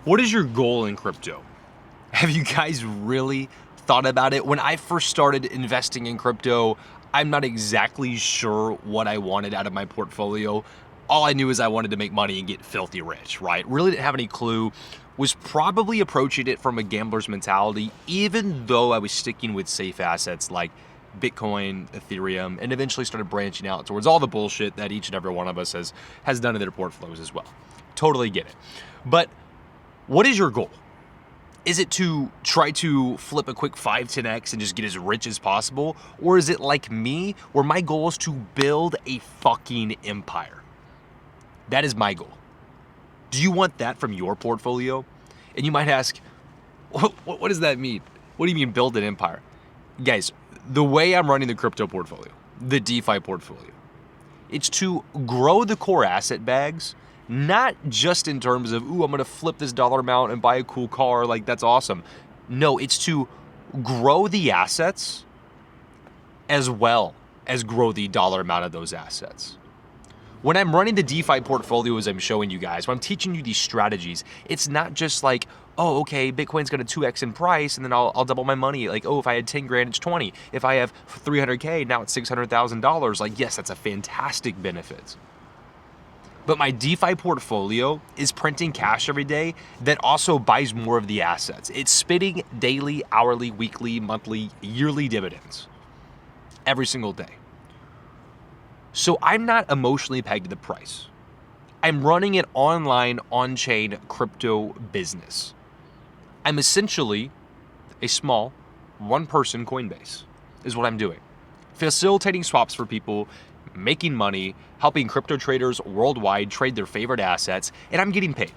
What is your goal in crypto? Have you guys really thought about it? When I first started investing in crypto, I'm not exactly sure what I wanted out of my portfolio. All I knew is I wanted to make money and get filthy rich, right? Really didn't have any clue. Was probably approaching it from a gambler's mentality, even though I was sticking with safe assets like Bitcoin, Ethereum, and eventually started branching out towards all the bullshit that each and every one of us has done in their portfolios as well. Totally get it. But what is your goal? Is it to try to flip a quick 5-10x and just get as rich as possible? Or is it like me, where my goal is to build a fucking empire? That is my goal. Do you want that from your portfolio? And you might ask, what does that mean? What do you mean build an empire? Guys, the way I'm running the crypto portfolio, the DeFi portfolio, it's to grow the core asset bags, not just in terms of, ooh, I'm gonna flip this dollar amount and buy a cool car, like that's awesome. No, it's to grow the assets as well as grow the dollar amount of those assets. When I'm running the DeFi portfolio, as I'm showing you guys, when I'm teaching you these strategies, it's not just like, oh, okay, Bitcoin's gonna 2x in price and then I'll double my money. Like, oh, if I had 10 grand, it's 20. If I have 300K, now it's $600,000. Like, yes, that's a fantastic benefit. But my DeFi portfolio is printing cash every day that also buys more of the assets. It's spitting daily, hourly, weekly, monthly, yearly dividends every single day. So I'm not emotionally pegged to the price. I'm running an online, on-chain crypto business. I'm essentially a small, one-person Coinbase is what I'm doing. Facilitating swaps for people, making money, helping crypto traders worldwide trade their favorite assets, and I'm getting paid.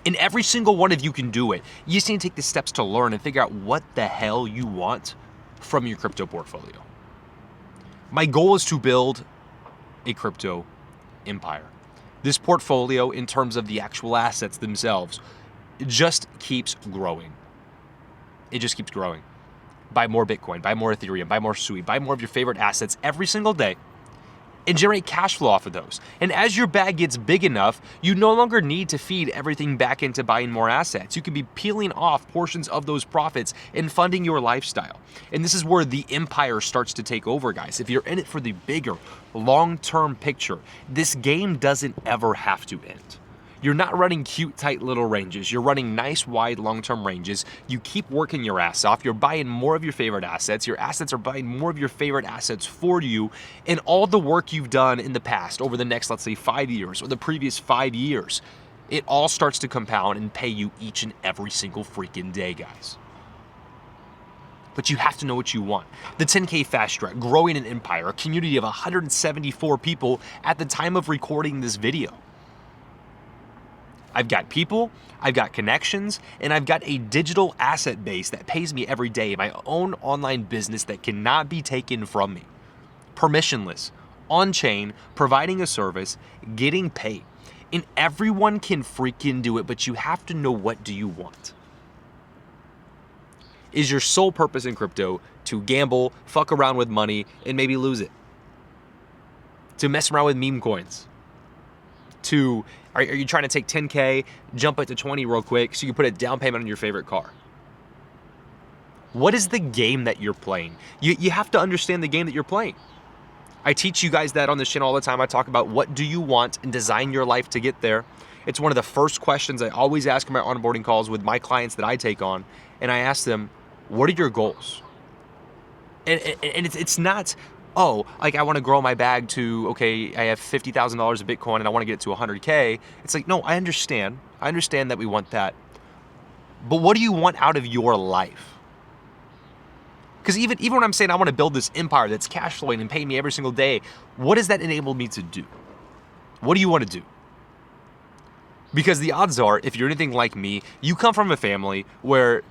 And every single one of you can do it. You just need to take the steps to learn and figure out what the hell you want from your crypto portfolio. My goal is to build a crypto empire. This portfolio, in terms of the actual assets themselves, just keeps growing. It just keeps growing. Buy more Bitcoin, buy more Ethereum, buy more Sui, buy more of your favorite assets every single day and generate cash flow off of those. And as your bag gets big enough, you no longer need to feed everything back into buying more assets. You can be peeling off portions of those profits and funding your lifestyle. And this is where the empire starts to take over, guys. If you're in it for the bigger, long-term picture, this game doesn't ever have to end. You're not running cute, tight little ranges. You're running nice, wide, long-term ranges. You keep working your ass off. You're buying more of your favorite assets. Your assets are buying more of your favorite assets for you. And all the work you've done in the past over the next, let's say, 5 years or the previous 5 years, it all starts to compound and pay you each and every single freaking day, guys. But you have to know what you want. The 10K Fast Track, growing an empire, a community of 174 people at the time of recording this video. I've got people, I've got connections, and I've got a digital asset base that pays me every day, my own online business that cannot be taken from me. Permissionless, on-chain, providing a service, getting paid. And everyone can freaking do it, but you have to know, what do you want? Is your sole purpose in crypto to gamble, fuck around with money, and maybe lose it? To mess around with meme coins? Are you trying to take 10K, jump it to 20 real quick so you can put a down payment on your favorite car? What is the game that you're playing? You have to understand the game that you're playing. I teach you guys that on this channel all the time. I talk about what do you want and design your life to get there. It's one of the first questions I always ask in my onboarding calls with my clients that I take on. And I ask them, what are your goals? And it's not, oh, like I want to grow my bag to, okay, I have $50,000 of Bitcoin and I want to get it to 100K. It's like, no, I understand. I understand that we want that. But what do you want out of your life? Because even when I'm saying I want to build this empire that's cash flowing and paying me every single day, what does that enable me to do? What do you want to do? Because the odds are, if you're anything like me, you come from a family where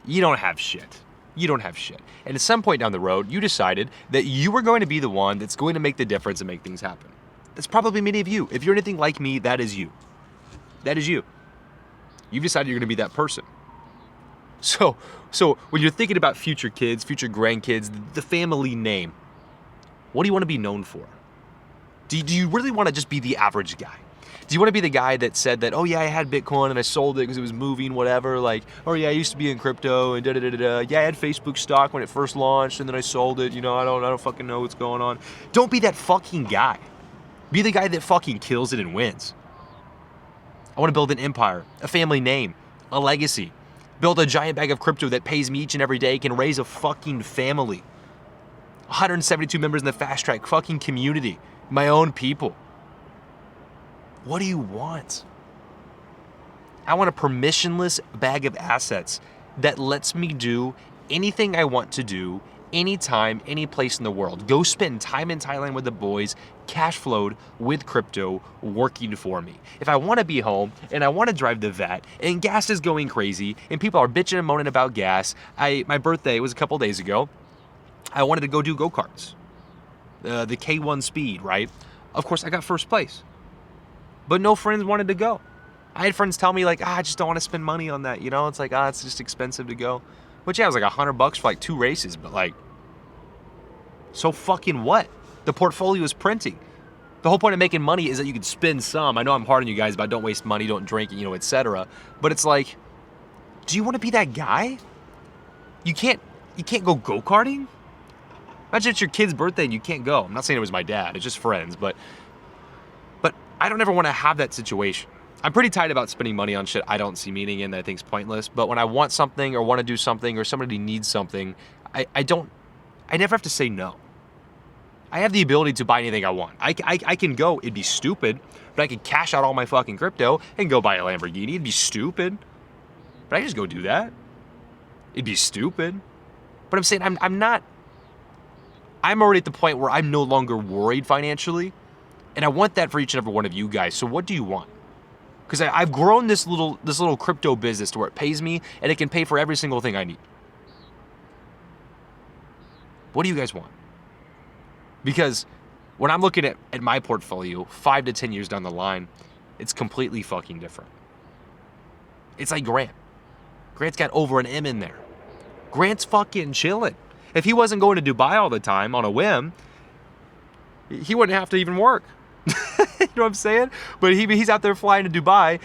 you don't have shit. You don't have shit. And at some point down the road, you decided that you were going to be the one that's going to make the difference and make things happen. That's probably many of you. If you're anything like me, that is you. That is you. You've decided you're going to be that person. So when you're thinking about future kids, future grandkids, the family name, what do you want to be known for? Do you really want to just be the average guy? Do you want to be the guy that said that, oh yeah, I had Bitcoin and I sold it because it was moving, whatever, like, oh yeah, I used to be in crypto and da-da-da-da-da. Yeah, I had Facebook stock when it first launched and then I sold it, you know, I don't fucking know what's going on. Don't be that fucking guy. Be the guy that fucking kills it and wins. I want to build an empire, a family name, a legacy. Build a giant bag of crypto that pays me each and every day, can raise a fucking family. 172 members in the fast track fucking community, my own people. What do you want? I want a permissionless bag of assets that lets me do anything I want to do, anytime, any place in the world. Go spend time in Thailand with the boys, cash flowed with crypto, working for me. If I want to be home and I want to drive the vet and gas is going crazy and people are bitching and moaning about gas, my birthday was a couple days ago. I wanted to go do go-karts. The K1 speed, right? Of course, I got first place. But no friends wanted to go. I had friends tell me like, I just don't want to spend money on that. You know, it's like, it's just expensive to go. Which, yeah, it was like $100 for like 2 races, but like, so fucking what? The portfolio is printing. The whole point of making money is that you can spend some. I know I'm hard on you guys about don't waste money, don't drink, you know, etc. But it's like, do you want to be that guy? You can't go go-karting? Imagine it's your kid's birthday and you can't go. I'm not saying it was my dad, it's just friends, but I don't ever want to have that situation. I'm pretty tight about spending money on shit I don't see meaning in that I think's pointless, but when I want something or want to do something or somebody needs something, I never have to say no. I have the ability to buy anything I want. I can go, it'd be stupid, but I could cash out all my fucking crypto and go buy a Lamborghini. It'd be stupid, but I just go do that. It'd be stupid. But I'm saying I'm already at the point where I'm no longer worried financially, and I want that for each and every one of you guys. So what do you want? Because I've grown this little crypto business to where it pays me and it can pay for every single thing I need. What do you guys want? Because when I'm looking at my portfolio 5 to 10 years down the line, it's completely fucking different. It's like Grant. Grant's got over an M in there. Grant's fucking chilling. If he wasn't going to Dubai all the time on a whim, he wouldn't have to even work. You know what I'm saying? But he's out there flying to Dubai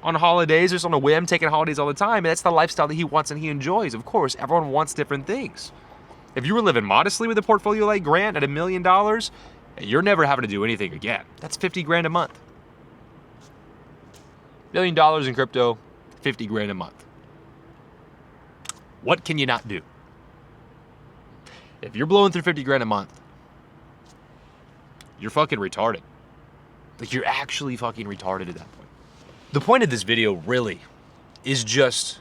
on holidays, just on a whim, taking holidays all the time. And that's the lifestyle that he wants and he enjoys. Of course, everyone wants different things. If you were living modestly with a portfolio like Grant at $1 million, you're never having to do anything again. That's 50 grand a month. $1 million in crypto, 50 grand a month. What can you not do? If you're blowing through 50 grand a month, you're fucking retarded. Like, you're actually fucking retarded at that point. The point of this video really is just,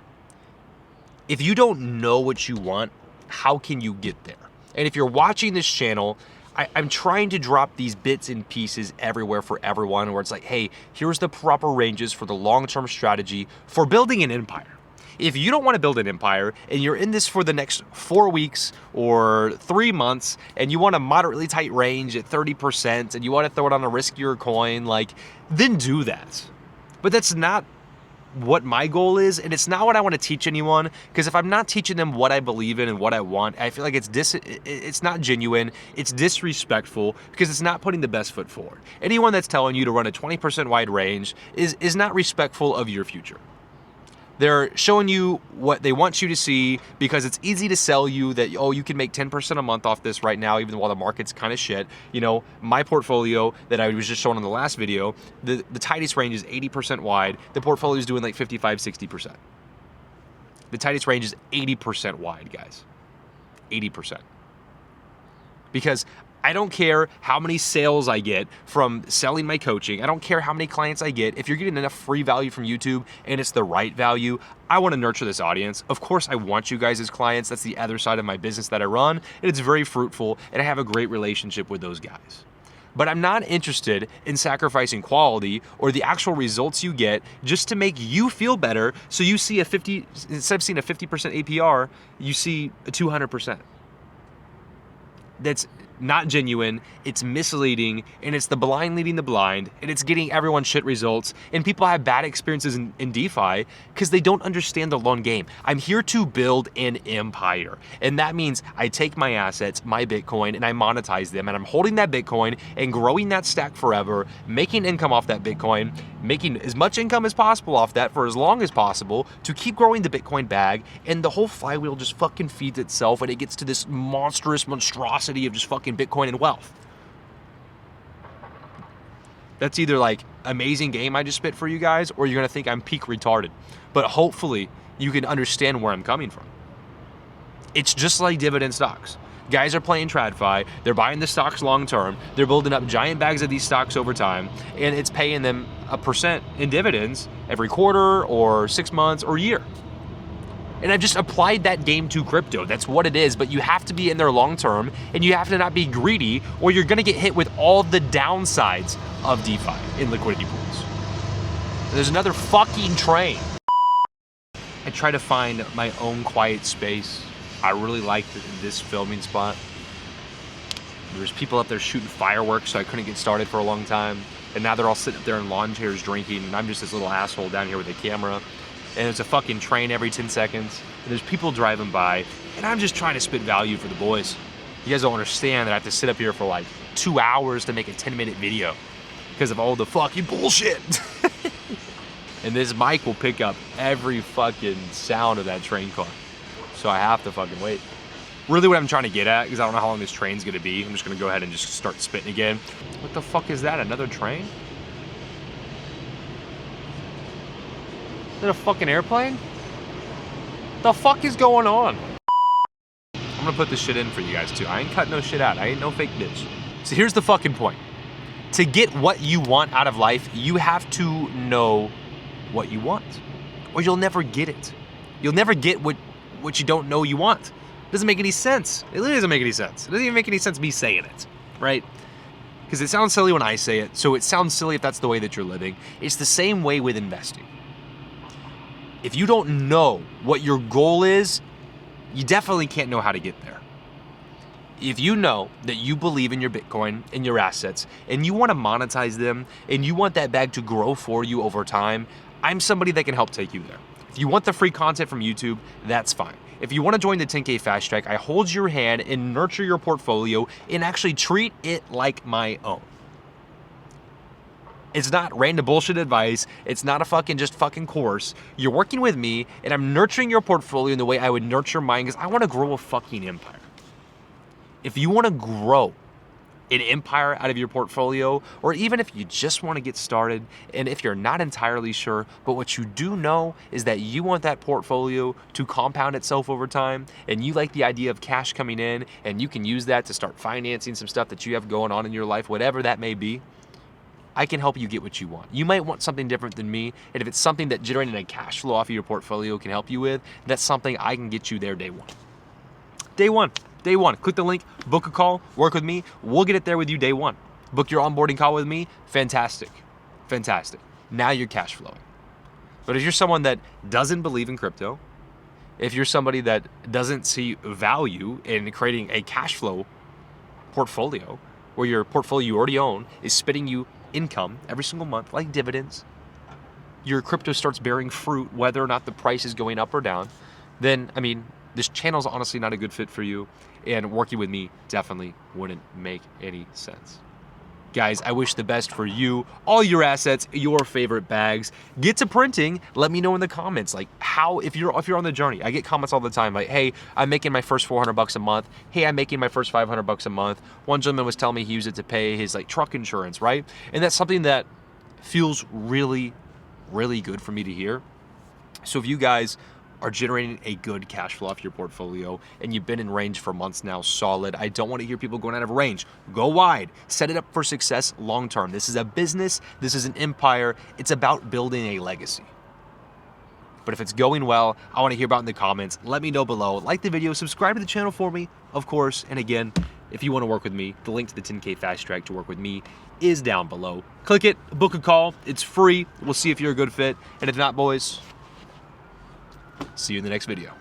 if you don't know what you want, how can you get there? And if you're watching this channel, I'm trying to drop these bits and pieces everywhere for everyone, where it's like, hey, here's the proper ranges for the long-term strategy for building an empire. If you don't want to build an empire and you're in this for the next 4 weeks or 3 months and you want a moderately tight range at 30% and you want to throw it on a riskier coin, like, then do that. But that's not what my goal is, and it's not what I want to teach anyone, because if I'm not teaching them what I believe in and what I want, I feel like it's not genuine, it's disrespectful, because it's not putting the best foot forward. Anyone that's telling you to run a 20% wide range is not respectful of your future. They're showing you what they want you to see because it's easy to sell you that, oh, you can make 10% a month off this right now, even while the market's kind of shit. You know, my portfolio that I was just showing in the last video, the tightest range is 80% wide. The portfolio is doing like 55, 60%. The tightest range is 80% wide, guys. 80%. Because I don't care how many sales I get from selling my coaching. I don't care how many clients I get. If you're getting enough free value from YouTube and it's the right value, I want to nurture this audience. Of course, I want you guys as clients. That's the other side of my business that I run. And it's very fruitful, and I have a great relationship with those guys. But I'm not interested in sacrificing quality or the actual results you get just to make you feel better. So you see instead of seeing a 50% APR, you see a 200%. not genuine, it's misleading, and it's the blind leading the blind, and it's getting everyone shit results, and people have bad experiences in DeFi because they don't understand the long game. I'm here to build an empire, and that means I take my assets, my Bitcoin, and I monetize them, and I'm holding that Bitcoin and growing that stack forever, making income off that Bitcoin, making as much income as possible off that for as long as possible to keep growing the Bitcoin bag, and the whole flywheel just fucking feeds itself, and it gets to this monstrosity of just fucking Bitcoin and wealth. That's either like amazing game I just spit for you guys, or you're gonna think I'm peak retarded. But hopefully you can understand where I'm coming from. It's just like dividend stocks. Guys are playing TradFi, they're buying the stocks long term, they're building up giant bags of these stocks over time, and it's paying them a % in dividends every quarter or 6 months or year. And I've just applied that game to crypto. That's what it is, but you have to be in there long term, and you have to not be greedy, or you're gonna get hit with all the downsides of DeFi in liquidity pools. There's another fucking train. I try to find my own quiet space. I really liked this filming spot. There's people up there shooting fireworks, so I couldn't get started for a long time. And now they're all sitting up there in lawn chairs drinking, and I'm just this little asshole down here with a camera. And there's a fucking train every 10 seconds. And there's people driving by, and I'm just trying to spit value for the boys. You guys don't understand that I have to sit up here for like 2 hours to make a 10-minute video because of all the fucking bullshit. And this mic will pick up every fucking sound of that train car. So I have to fucking wait. Really what I'm trying to get at, because I don't know how long this train's gonna be, I'm just gonna go ahead and just start spitting again. What the fuck is that, another train? Is that a fucking airplane? The fuck is going on? I'm gonna put this shit in for you guys too. I ain't cutting no shit out. I ain't no fake bitch. So here's the fucking point. To get what you want out of life, you have to know what you want, or you'll never get it. You'll never get what you don't know you want. It doesn't make any sense. It literally doesn't make any sense. It doesn't even make any sense me saying it, right? Because it sounds silly when I say it, so it sounds silly if that's the way that you're living. It's the same way with investing. If you don't know what your goal is, you definitely can't know how to get there. If you know that you believe in your Bitcoin and your assets, and you want to monetize them, and you want that bag to grow for you over time, I'm somebody that can help take you there. If you want the free content from YouTube, that's fine. If you want to join the 10K Fast Track, I hold your hand and nurture your portfolio and actually treat it like my own. It's not random bullshit advice. It's not a fucking course. You're working with me, and I'm nurturing your portfolio in the way I would nurture mine because I want to grow a fucking empire. If you want to grow an empire out of your portfolio, or even if you just want to get started, and if you're not entirely sure, but what you do know is that you want that portfolio to compound itself over time, and you like the idea of cash coming in, and you can use that to start financing some stuff that you have going on in your life, whatever that may be, I can help you get what you want. You might want something different than me, and if it's something that generating a cash flow off of your portfolio can help you with, that's something I can get you there day one. Day one. Day one. Click the link, book a call, work with me. We'll get it there with you day one. Book your onboarding call with me. Fantastic. Fantastic. Now you're cash flowing. But if you're someone that doesn't believe in crypto, if you're somebody that doesn't see value in creating a cash flow portfolio where your portfolio you already own is spitting you income every single month, like dividends, your crypto starts bearing fruit whether or not the price is going up or down, then, I mean, this channel is honestly not a good fit for you, and working with me definitely wouldn't make any sense. Guys, I wish the best for you, all your assets, your favorite bags. Get to printing. Let me know in the comments, like how, if you're on the journey. I get comments all the time like, hey, I'm making my first $400 a month. Hey, I'm making my first $500 a month. One gentleman was telling me he used it to pay his like truck insurance, right? And that's something that feels really, really good for me to hear. So if you guys are generating a good cash flow off your portfolio and you've been in range for months now, solid. I don't want to hear people going out of range. Go wide. Set it up for success long term. This is a business. This is an empire. It's about building a legacy. But if it's going well, I want to hear about it in the comments. Let me know below. Like the video. Subscribe to the channel for me, of course. And again, if you want to work with me, the link to the 10K Fast Track to work with me is down below. Click it. Book a call. It's free. We'll see if you're a good fit. And if not, boys, see you in the next video.